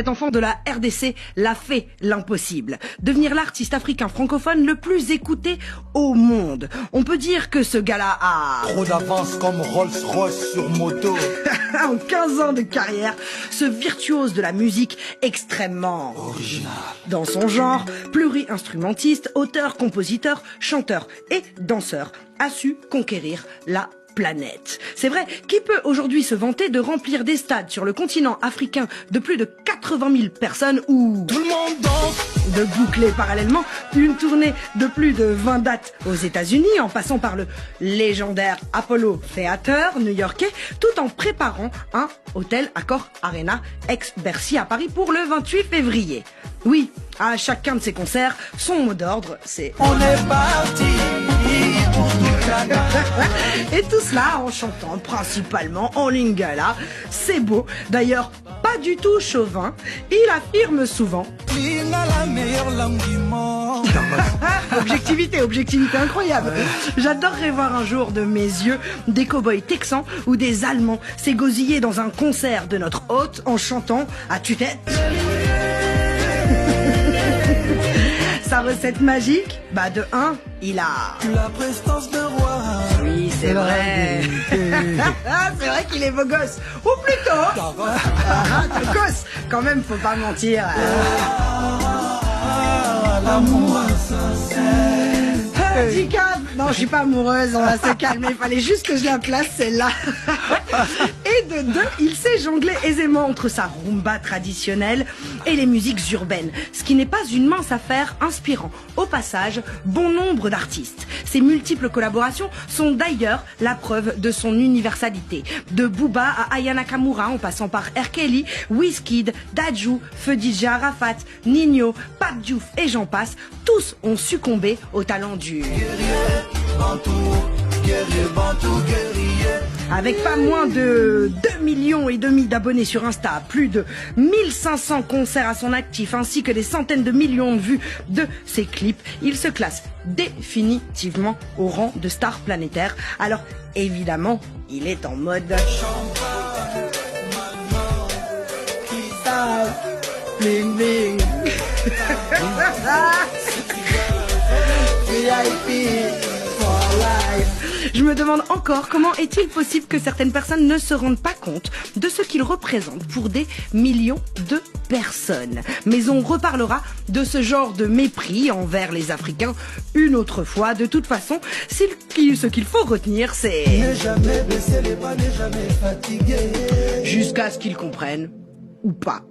Cet enfant de la RDC l'a fait l'impossible. Devenir l'artiste africain francophone le plus écouté au monde. On peut dire que ce gars-là a... trop d'avance comme Rolls-Royce sur moto. En 15 ans de carrière, ce virtuose de la musique extrêmement original dans son genre, pluri-instrumentiste, auteur, compositeur, chanteur et danseur, a su conquérir la planète. C'est vrai, qui peut aujourd'hui se vanter de remplir des stades sur le continent africain de plus de 80 000 personnes ou tout le monde danse, de boucler parallèlement une tournée de plus de 20 dates aux États-Unis en passant par le légendaire Apollo Theater new-yorkais tout en préparant un hôtel Accor Arena ex-Bercy à Paris pour le 28 février. Oui, à chacun de ses concerts, son mot d'ordre, c'est on est parti pour toute la nuit. Et tout cela en chantant principalement en lingala. C'est beau, d'ailleurs pas du tout chauvin. Il affirme souvent la meilleure langue du monde. Objectivité incroyable. J'adorerais voir un jour de mes yeux des cow-boys texans ou des Allemands s'égosiller dans un concert de notre hôte en chantant à tue-tête. Sa recette magique, de 1, il a la prestance de roi. Oui, c'est vrai. C'est vrai qu'il est beau gosse. Ou plutôt gosse. Quand même, faut pas mentir. L'amour sincère. Dicap. Non, je suis pas amoureuse, on va se calmer. Il fallait juste que je la place, celle-là. Et de 2, il sait jongler aisément entre sa rumba traditionnelle et les musiques urbaines. Ce qui n'est pas une mince affaire, inspirant au passage bon nombre d'artistes. Ses multiples collaborations sont d'ailleurs la preuve de son universalité. De Booba à Aya Nakamura, en passant par R. Kelly, Wizkid, Dadju, Feu DJ Arafat, Nino, Pape Diouf et j'en passe, tous ont succombé au talent du... Avec pas moins de 2,5 millions d'abonnés sur Insta, plus de 1500 concerts à son actif, ainsi que des centaines de millions de vues de ses clips, il se classe définitivement au rang de star planétaire. Alors, évidemment, il est en mode... Bling bling. VIP for life. Je me demande encore comment est-il possible que certaines personnes ne se rendent pas compte de ce qu'il représente pour des millions de personnes. Mais on reparlera de ce genre de mépris envers les Africains une autre fois. De toute façon, ce qu'il faut retenir, c'est... Ne jamais baisser les bras, ne jamais fatiguer. Jusqu'à ce qu'ils comprennent ou pas.